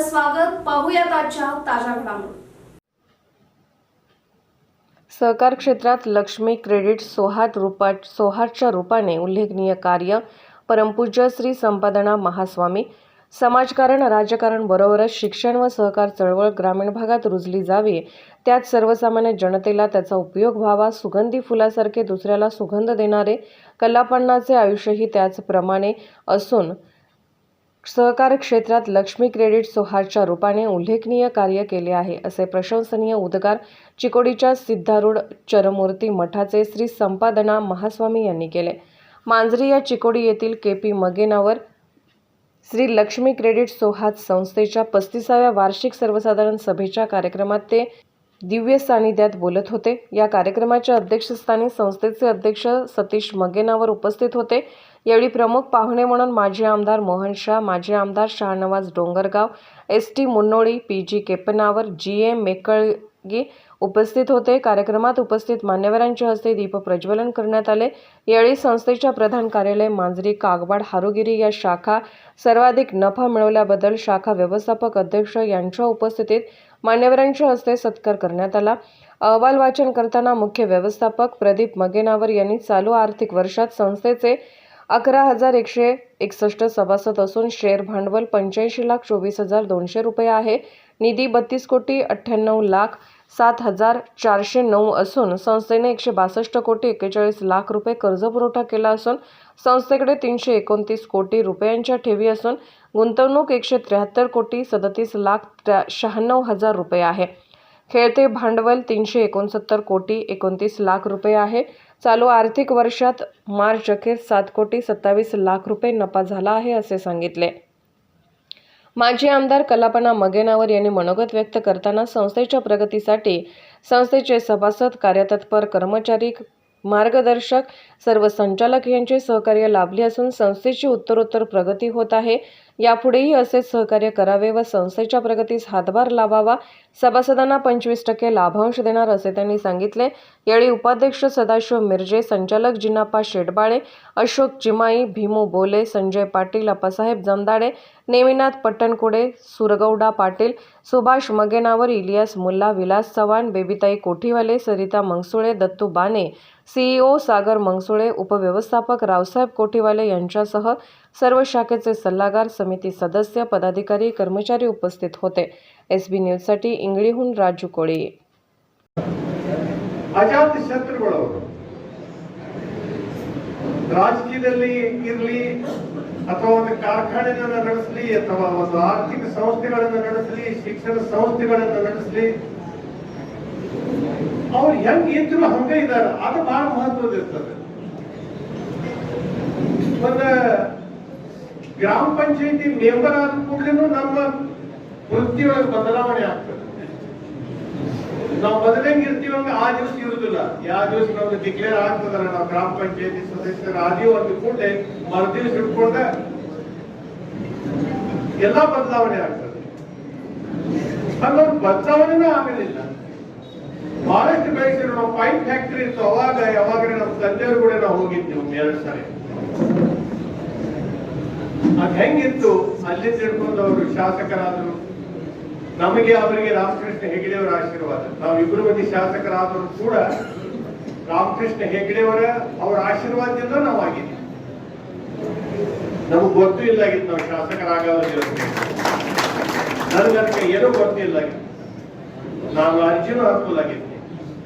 आपलं स्वागत. पाहूयात आजच्या ताज्या घडामोडी. सहकार क्षेत्रात लक्ष्मी क्रेडिट सोहाटच्या रूपाने उल्लेखनीय कार्य. परमपूज्य श्री संपादना महास्वामी. समाजकारण, राजकारण बरोबरच शिक्षण व सहकार चळवळ ग्रामीण भागात रुजली जावी, त्यात सर्वसामान्य जनतेला त्याचा उपयोग व्हावा. सुगंधी फुलासारखे दुसऱ्याला सुगंध देणारे कल्लापण्णाचे आयुष्यही त्याचप्रमाणे असून सहकार क्षेत्रात लक्ष्मी क्रेडिट सोहाटच्या रूपाने उल्लेखनीय कार्य केले आहे, असे प्रशंसनीय उद्गार चिकोडीच्या सिद्धारूढ चरमूर्ती मठाचे श्री संपादना महास्वामी यांनी केले. मांजरी या चिकोडी येथील के.पी. मगेनावर श्री लक्ष्मी क्रेडिट सोहाट संस्थेच्या 35व्या वार्षिक सर्वसाधारण सभेच्या कार्यक्रमात ते दिव्य सानिध्यात बोलत होते. या कार्यक्रमाच्या अध्यक्षस्थानी संस्थेचे अध्यक्ष सतीश मगेनावर उपस्थित होते. यावेळी प्रमुख पाहुणे म्हणून माजी आमदार मोहन शाह, माजी आमदार Shahnawaz Dongargaon, S T. Munnoli, P G. Kepnavar, G M. Mekalagi उपस्थित होते. कार्यक्रमात उपस्थित मान्यवरांच्या हस्ते दीप प्रज्वलन करण्यात आले. यावेळी संस्थेच्या प्रधान कार्यालय मांजरी, कागवाड, हारुगिरी या शाखा सर्वाधिक नफा मिळवल्याबद्दल शाखा व्यवस्थापक अध्यक्ष यांच्या उपस्थितीत मान्यवरांच्या हस्ते सत्कार करण्यात आला. अहवाल वाचन करताना मुख्य व्यवस्थापक प्रदीप मगेनावर यांनी चालू आर्थिक वर्षात संस्थेचे 11,161 सभासद असून शेअर भांडवल 85,24,200 रुपये आहे. निधी 32,98,07,409 असून संस्थेने 162 कोटी 41 लाख रुपये कर्ज पुरवठा केला असून संस्थेकडे 329 कोटी रुपयांच्या ठेवी असून गुंतवणूक 173 कोटी 37 लाख 96 हजार रुपये आहे. खेळते भांडवल 369 कोटी 29 लाख रुपये आहे. चालू आर्थिक वर्षात मार्च अखेर 7 कोटी 27 लाख रुपये नफा झाला आहे, असे सांगितले. माजी आमदार कल्लापण्णा मगेनावर यांनी मनोगत व्यक्त करताना संस्थेच्या प्रगतीसाठी संस्थेचे सभासद, कार्यतत्पर कर्मचारी, मार्गदर्शक, सर्व संचालक यांचे सहकार्य लाभले असून संस्थेची उत्तरोत्तर प्रगती होत आहे. यापुढेही असेच सहकार्य करावे व संस्थेच्या प्रगतीस हातभार लावावा. सभासदांना 25% लाभांश देणार, असे त्यांनी सांगितले. यावेळी उपाध्यक्ष सदाशिव मिरजे, संचालक जिनाप्पा शेटबाळे, अशोक चिमाई, भीमू बोले, संजय पाटील, अप्पासाहेब जमदाडे, नेमिनाथ पट्टणकोडे, सुरगौडा पाटील, सुभाष मगेनावर, इलियास मुल्ला, विलास चव्हाण, बेबीताई कोठीवाले, सरिता मंगसुळे, दत्तू बाने, सीईओ सागर मंगसुळे, उपव्यवस्थापक रावसाहेब कोठीवाले यांच्यासह सर्व शाखेचे सल्लागार, समिती सदस्य, पदाधिकारी, कर्मचारी उपस्थित होते. एसबी न्यूजसाठी इंगळीहून राजू कोळी. ಅಜಾತ ಶತ್ರುಗಳವರು ರಾಜಕೀಯದಲ್ಲಿ ಇರಲಿ ಅಥವಾ ಒಂದು ಕಾರ್ಖಾನೆಗಳನ್ನು ನಡೆಸಲಿ ಅಥವಾ ಒಂದು ಆರ್ಥಿಕ ಸಂಸ್ಥೆಗಳನ್ನು ನಡೆಸಲಿ, ಶಿಕ್ಷಣ ಸಂಸ್ಥೆಗಳನ್ನು ನಡೆಸಲಿ, ಅವ್ರು ಹೆಂಗ್ ಇದ್ರು ಹಂಗ ಇದಾರ. ಅದು ಬಹಳ ಮಹತ್ವದ ಇರ್ತದೆ. ಒಂದು ಗ್ರಾಮ ಪಂಚಾಯತಿ ಮೆಂಬರ್ ಆದ ಕೂಡಲೇ ನಮ್ಮ ವೃತ್ತಿಯೊಳಗೆ ಬದಲಾವಣೆ ಆಗ್ತದೆ. ನಾವು ಮೊದಲಂಗೆ ಇರ್ತೀವಂಗ ಆ ದಿವಸ ಇರುದಿಲ್ಲ. ಯಾವ ದಿವಸ ನಮ್ಗೆ ಡಿಕ್ಲೇರ್ ಆಗ್ತದಲ್ಲ ನಾವು ಗ್ರಾಮ ಪಂಚಾಯತಿ ಸದಸ್ಯರ ಆದಿಯೋ ಒಂದು ಕೂಡಲೇ ಮರುದಿವಸ ಹಿಡ್ಕೊಂಡ ಎಲ್ಲಾ ಬದಲಾವಣೆ ಆಗ್ತದೆ. ಹಂಗೊಂದು ಬದಲಾವಣೆನೂ ಆಗಲಿಲ್ಲ. ಬಹಳಷ್ಟು ಬೆಳೆಸಿದ್ರು. ನಾವು ಪೈಪ್ ಫ್ಯಾಕ್ಟರಿ ಇತ್ತು ಅವಾಗ, ಯಾವಾಗ ನಮ್ಮ ತಂದೆಯವರು ಕೂಡ ನಾವು ಹೋಗಿದ್ದೀವಿ 2 ಸಾರಿ. ಅದ್ ಹೆಂಗಿತ್ತು ಅಲ್ಲಿಂದ ಹಿಡ್ಕೊಂಡು ಅವರು ಶಾಸಕರಾದ್ರು. ನಮಗೆ ಅವರಿಗೆ ರಾಮಕೃಷ್ಣ ಹೆಗಡೆಯವರ ಆಶೀರ್ವಾದ. ನಾವು 2 ಮಂದಿ ಶಾಸಕರಾದರೂ ಕೂಡ ರಾಮಕೃಷ್ಣ ಹೆಗಡೆಯವರ ಅವರ ಆಶೀರ್ವಾದದಿಂದ ನಾವು ಆಗಿದ್ದೀವಿ. ನಮಗ್ ಗೊತ್ತೂ ಇಲ್ಲಾಗಿತ್ತು ನಾವು ಶಾಸಕರಾಗೋದಿಲ್ಲ. ನನಗೆ ಏನೂ ಗೊತ್ತಿಲ್ಲಾಗಿತ್ತು. ನಾನು ಅರ್ಜಿನೂ ಹಾಕೋಲಾಗಿತ್ತು.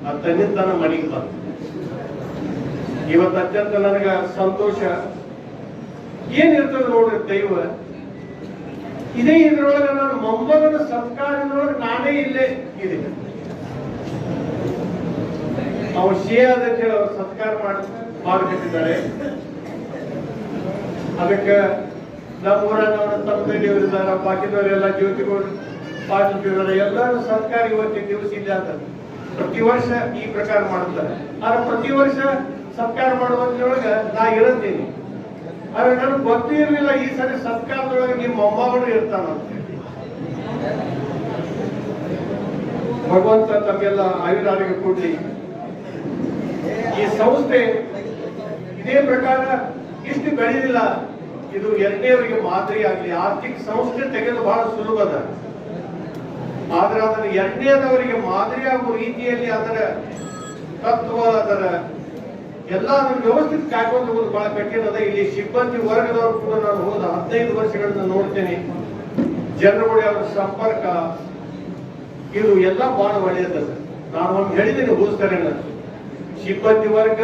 ಆ ತನ್ನಿಂದ ನನ್ನ ಮನೆಗೆ ಬಂತು. ಇವತ್ತು ಅತ್ಯಂತ ನನಗ ಸಂತೋಷ. ಏನಿರ್ತದೆ ನೋಡ್ರಿ ದೈವ. ಇದೇ ಇದ್ರೊಳಗೆ ನಾನು ಮೊಮ್ಮಗನ ಸತ್ಕಾರದೊಳಗೆ ನಾನೇ ಇಲ್ಲೇ ಇದ್ದೀನಿ. ಅವ್ರು ಅಂತ ಹೇಳಿ ಅವ್ರು ಸತ್ಕಾರ ಮಾಡಿಬಿಟ್ಟಿದ್ದಾರೆ. ಅದಕ್ಕೆ ನಮ್ಮ ಊರಾಗ ಅವರ ತಮ್ಮದೇವರಿದ್ದಾರೆ, ಬಾಕಿದವರೆಲ್ಲ ಜ್ಯೋತಿಗಳು ಪಾಟಿಲ್ ಎಲ್ಲರೂ ಸತ್ಕಾರ ಇವತ್ತಿನ ದಿವಸ ಇಲ್ಲ ಅಂತ ಪ್ರತಿ ವರ್ಷ ಈ ಪ್ರಕಾರ ಮಾಡುತ್ತಾರೆ. ಆದ್ರೆ ಪ್ರತಿ ವರ್ಷ ಸತ್ಕಾರ ಮಾಡುವುದ್ರೊಳಗೆ ನಾ ಇರುತ್ತೀನಿ. ಆದ್ರೆ ನನಗೆ ಗೊತ್ತೂ ಇರಲಿಲ್ಲ ಈ ಸರಿ ಸತ್ಕಾರದೊಳಗೆ ನಿಮ್ಮ ಮೊಮ್ಮಗಳು ಇರ್ತಾನಂತ. ಭಗವಂತ ತಮ್ಮೆಲ್ಲ ಆಯುರಾರೋಗ್ಯ ಕೊಡ್ಲಿ. ಈ ಸಂಸ್ಥೆ ಇದೇ ಪ್ರಕಾರ ಇಷ್ಟು ಬೆಳೆದಿಲ್ಲ. ಇದು ಎರಡನೇವರಿಗೆ ಮಾದರಿ ಆಗಲಿ. ಆರ್ಥಿಕ ಸಂಸ್ಥೆ ತೆಗೆದು ಬಹಳ ಸುಲಭದ, ಆದ್ರೆ ಅದರ ಎರಡನೇದವರಿಗೆ ಮಾದರಿಯಾಗುವ ರೀತಿಯಲ್ಲಿ ಅದರ ತತ್ವ, ಅದರ ಎಲ್ಲ ವ್ಯವಸ್ಥಿತ ಕಾಯ್ಕೊಂಡು ಹೋಗೋದು ಬಹಳ ಕಠಿಣ ಅದ. ಇಲ್ಲಿ ಸಿಬ್ಬಂದಿ ವರ್ಗದವರು ಕೂಡ ನಾನು ಹೋದ 15 ವರ್ಷಗಳನ್ನ ನೋಡ್ತೇನೆ. ಜನರುಗಳು ಅವರ ಸಂಪರ್ಕ ಇದು ಎಲ್ಲ ಬಹಳ ಒಳ್ಳೆಯದಲ್ಲ. ನಾನು ಒಮ್ಮೆ ಹೇಳಿದ್ದೀನಿ ಹೋಸ್ತಾರೆ, ಸಿಬ್ಬಂದಿ ವರ್ಗ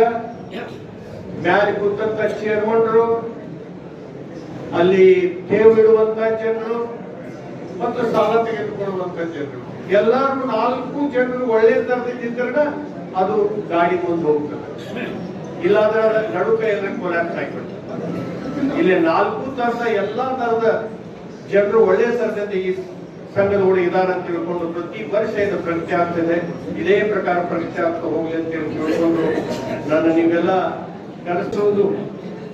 ಮ್ಯಾಲೆ ಕೂತಂತ ಚೇರ್ಮನ್ರು, ಅಲ್ಲಿ ಠೇವು ಇಡುವಂತ ಜನರು ಮತ್ತು ಸಾಲ ತೆಗೆದುಕೊಳ್ಳುವಂತ ಜನರು, ಎಲ್ಲರೂ 4 ಜನರು ಒಳ್ಳೆ ತರದಿದ್ದರೆ ಅದು ಗಾಡಿ ಮುಂದೆ ಹೋಗ್ತದೆ. ಇಲ್ಲಾಂದ್ರೆ ನಡುಕ ಎಲ್ಲ ಕೊಲಾಪ್ಸ್ ಆಗಿಬಿಡ್ತದೆ. ಇಲ್ಲಿ 4 ತರದ ಎಲ್ಲಾ ತರದ ಜನರು ಒಳ್ಳೆ ತರದಿಂದ ಈ ಸಂಘದೊಳಗೆ ಇದಾರೆ ಅಂತ ತಿಳ್ಕೊಂಡು ಪ್ರತಿ ವರ್ಷ ಇದು ಪ್ರಗತಿ ಆಗ್ತದೆ. ಇದೇ ಪ್ರಕಾರ ಪ್ರಗತಿ ಆಗ್ತಾ ಹೋಗ್ಲಿ ಅಂತ ತಿಳ್ಕೊಂಡು ನಾನು ನೀವೆಲ್ಲ ಕರೆಸುವುದು.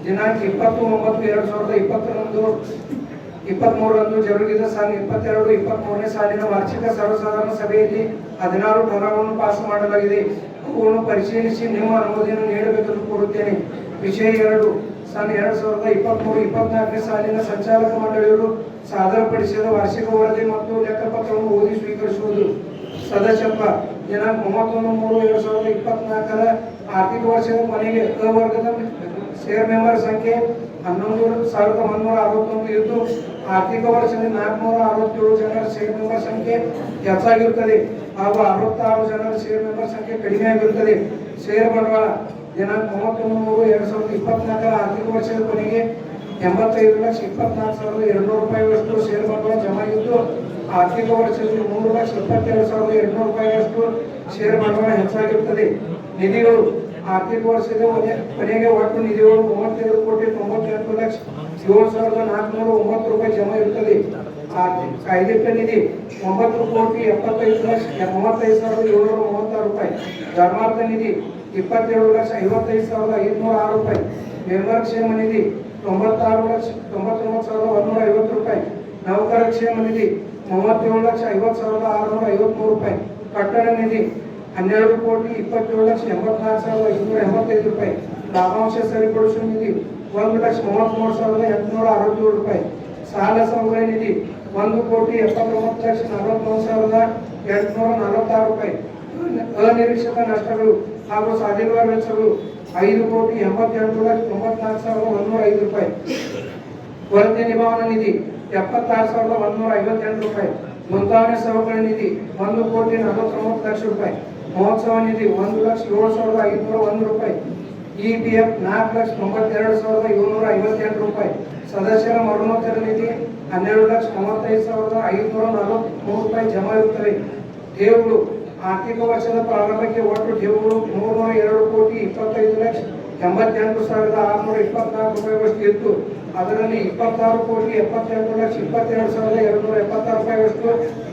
ದಿನಾಂಕ 20/9/2023 ಜರುಗಿದ ಸಾಲ 22-23ನೇ ಸಾಲಿನ ವಾರ್ಷಿಕ ಸರ್ವಸಾಧಾರಣ ಸಭೆಯಲ್ಲಿ 16 ಠರಾವನ್ನು ಪಾಸ್ ಮಾಡಲಾಗಿದೆ. ಅವುಗಳನ್ನು ಪರಿಶೀಲಿಸಿ ನಿಮ್ಮ ಅನುಮೋದನೆ ನೀಡಬೇಕೆಂದು ಕೋರುತ್ತೇನೆ. ವಿಷಯ 2, ಸಾಲ 2023-24ನೇ ಸಾಲಿನ ಸಂಚಾಲಕ ಮಂಡಳಿಯವರು ಸಾದರಪಡಿಸಿದ ವಾರ್ಷಿಕ ವರದಿ ಮತ್ತು ಲೆಕ್ಕಪತ್ರವನ್ನು ಓದಿ ಸ್ವೀಕರಿಸುವುದು. ಸದಸ್ಯತ್ವ ದಿನಾಂಕ 31/3/2024 ಆರ್ಥಿಕ ವರ್ಷದ ಕೊನೆಗೆ ಅ ವರ್ಗದ ಶೇರ್ ಮೆಂಬರ್ ಸಂಖ್ಯೆ 11,161 ಇದ್ದು ಆರ್ಥಿಕ ವರ್ಷದಲ್ಲಿ 467 ಜನರ ಶೇರ್ ಮೆಂಬರ್ ಸಂಖ್ಯೆ ಹೆಚ್ಚಾಗಿರುತ್ತದೆ ಹಾಗೂ 66 ಜನರ ಶೇರ್ ಮೆಂಬರ್ ಸಂಖ್ಯೆ ಕಡಿಮೆಯಾಗಿರುತ್ತದೆ. ಶೇರ್ ಬಂಡವಾಳ ದಿನಾಂಕ 31/3/2024 ಆರ್ಥಿಕ ವರ್ಷದ ಕೊನೆಗೆ 85,24,200 ರೂಪಾಯಿಯಷ್ಟು ಶೇರ್ ಬಂಡವಾಳ ಜಮಾ ಇದ್ದು ಆರ್ಥಿಕ ವರ್ಷದಲ್ಲಿ 3,22,200 ರೂಪಾಯಿಯಷ್ಟು ಶೇರ್ ಬಂಡವಾಳ ಹೆಚ್ಚಾಗಿರುತ್ತದೆ. ನಿಧಿಗಳು ಆರ್ಥಿಕ ವರ್ಷದ ಕೊನೆಗೆ ಒಟ್ಟು ನಿಧಿಗಳು 32,98,07,409 ರೂಪಾಯಿ ಜಮಾ ಇರುತ್ತದೆ. ಕಾಯ್ದಿಟ್ಟ ನಿಧಿ 9,75,35,736 ರೂಪಾಯಿ. ಧರ್ಮಾರ್ಥ ನಿಧಿ 22,55,506 ರೂಪಾಯಿ. ಮೆಂಬರ್ ಕ್ಷೇಮ ನಿಧಿ 96,99,150 ರೂಪಾಯಿ. ನೌಕರ ಕ್ಷೇಮ ನಿಧಿ 37,50,653 ರೂಪಾಯಿ. ಕಟ್ಟಡ ನಿಧಿ 12,27,84,585 ರೂಪಾಯಿ. ಲಾಭಾಂಶ ಸರಿಪಡಿಸುವ ನಿಧಿ 1,33,867 ರೂಪಾಯಿ. ಸಾಲ ಸಂಗ್ರಹ ನಿಧಿ 1,79,49,846 ರೂಪಾಯಿ. ಅನಿರೀಕ್ಷಿತ ನಷ್ಟಗಳು ಹಾಗೂ ಸಾಧ್ಯವಾದ ವೆಚ್ಚಗಳು 5,88,94,105 ರೂಪಾಯಿ. ಕೊರತೆ ನಿಭಾವನಾ ನಿಧಿ 76,158 ರೂಪಾಯಿ. ಮುಂತಾವಣೆ ಸವಕಳಿ ನಿಧಿ 1,49,00,000 ರೂಪಾಯಿ. ಮಹೋತ್ಸವ ನಿಧಿ 1,07,501 ರೂಪಾಯಿ. ಇಪಿಎಫ್ 4,92,758 ರೂಪಾಯಿ. ಸದಸ್ಯರ ಮರಣೋತ್ತರ ನಿಧಿ 12,95,543 ರೂಪಾಯಿ ಜಮಾ ಇರುತ್ತವೆ. ಠೇವುಗಳು ಆರ್ಥಿಕ ವರ್ಷದ ಪ್ರಾರಂಭಕ್ಕೆ ಒಟ್ಟು ಠೇವುಗಳು 302,25,88,624 ರೂಪಾಯಿಯಷ್ಟು ಇತ್ತು. ಅದರಲ್ಲಿ 26,78,22,276 ರೂಪಾಯಿಯಷ್ಟು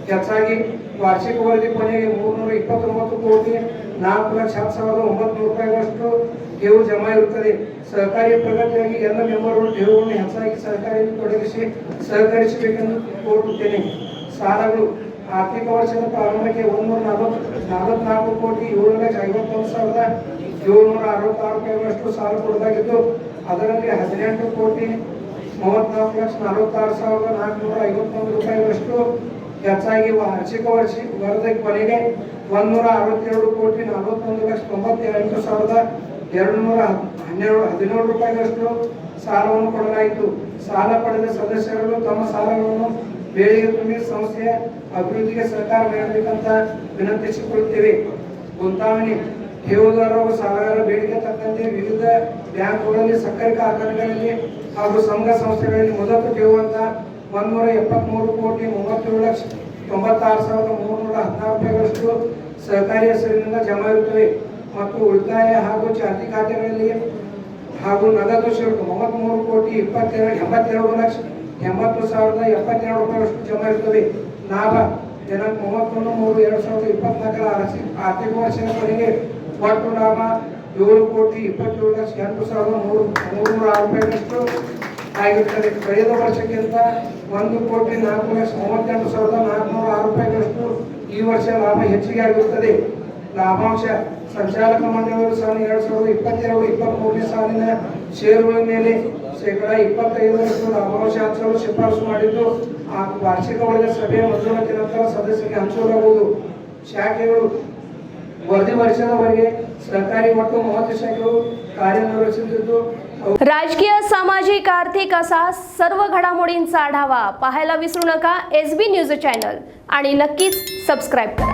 ಹೆಚ್ಚಾಗಿ ವಾರ್ಷಿಕ ವರದಿ ಕೊನೆಗೆ 329,04,10,900 ರೂಪಾಯಿಯಷ್ಟು ಠೇವು ಜಮಾ ಇರುತ್ತದೆ. ಸಹಕಾರಿ ಪ್ರಗತಿಯಾಗಿ ಎಲ್ಲ ಮೆಂಬರ್ಗಳು ಠೇವುಗಳನ್ನು ಹೆಚ್ಚಾಗಿ ಸಹಕಾರಿಯಲ್ಲಿ ತೊಡಗಿಸಿ ಸಹಕರಿಸಬೇಕೆಂದು ಕೋರುತ್ತೇನೆ. ಸಾಲಗಳು ಆರ್ಥಿಕ ವರ್ಷದ ಪ್ರಾರಂಭಕ್ಕೆ 144,751,766 ರೂಪಾಯಿಗಳಷ್ಟು ಸಾಲ ಕೊಡಲಾಗಿದ್ದು ಅದರಲ್ಲಿ 18,34,46,451 ರೂಪಾಯಿಗಳಷ್ಟು ಹೆಚ್ಚಾಗಿ ವಾರ್ಷಿಕ ವರದಿ ಕೊನೆಗೆ 1,62,91,98,217 ರೂಪಾಯಿಗಳಷ್ಟು ಸಾಲವನ್ನು ಕೊಡಲಾಯಿತು. ಸಾಲ ಪಡೆದ ಸದಸ್ಯರು ತಮ್ಮ ಸಾಲಗಳನ್ನು ಬೇಡಿಕೆ ತುಂಬಿ ಸಂಸ್ಥೆಯ ಅಭಿವೃದ್ಧಿಗೆ ಸಹಕಾರ ನೀಡಬೇಕಂತ ವಿನಂತಿಸಿಕೊಳ್ಳುತ್ತೇವೆ. ಗುಂತಾವಣೆ ಠೇವುದಾರರು ಸಾಲಗಾರ ಬೇಡಿಕೆ ತಕ್ಕಂತೆ ವಿವಿಧ ಬ್ಯಾಂಕ್ಗಳಲ್ಲಿ, ಸಕ್ಕರೆ ಕಾರ್ಖಾನೆಗಳಲ್ಲಿ ಹಾಗೂ ಸಂಘ ಸಂಸ್ಥೆಗಳಲ್ಲಿ ಮೊದಲು ಠೇವು ಅಂತ 173,97,96,316 ರೂಪಾಯಿಗಳಷ್ಟು ಸಹಕಾರಿ ಹೆಸರಿನಿಂದ ಜಮಾ ಇರುತ್ತವೆ ಮತ್ತು ಉಳಿತಾಯ ಹಾಗೂ ಚಾಲ್ತಿ ಖಾತೆಗಳಲ್ಲಿ ಹಾಗೂ ನಗದು ಶುಲ್ಕ 33,82,80,072 ರೂಪಾಯಿಗಳಷ್ಟು ಜಮಾ ಇರುತ್ತವೆ. ಲಾಭ ದಿನಾಂಕ 31/3/2024 ಆರ್ಥಿಕ ವರ್ಷದ ಕೊನೆಗೆ ಒಟ್ಟು ಲಾಭ 7,27,08,306 ರೂಪಾಯಿಗಳಷ್ಟು ಆಗಿರುತ್ತದೆ. ಕಳೆದ ವರ್ಷಕ್ಕಿಂತ 1,04,38,406 ರೂಪಾಯಿಗಳಷ್ಟು ಈ ವರ್ಷ ಲಾಭ ಹೆಚ್ಚಿಗೆ ಆಗಿರುತ್ತದೆ. ಲಾಭಾಂಶ ಸಂಚಾಲಕ ಮಂಡಳಿಯವರು ಸಾಲ 2022-23ನೇ ಸಾಲಿನ ಷೇರುಗಳ ಮೇಲೆ ಶೇಕಡಾ 25% ಲಾಭಾಂಶ ಹಂಚಲು ಶಿಫಾರಸು ಮಾಡಿದ್ದು ಆ ವಾರ್ಷಿಕ ವರದಿ ಸಭೆಯ ಮಂಜೂರಾತಿ ನಂತರ ಸದಸ್ಯರಿಗೆ ಹಂಚಲಾಗುವುದು. ಶಾಖೆಗಳು ವರದಿ ವರ್ಷದವರೆಗೆ सहकारी ಒಟ್ಟು 30 ಶಾಖೆಗಳು ಕಾರ್ಯನಿರ್ವಹಿಸುತ್ತಿದ್ದು राजकीय, सामाजिक, आर्थिक असा सर्व घडामोडींचा आढावा पाहायला विसरू नका SB न्यूज चॅनल आणि नक्कीच सबस्क्राईब करा.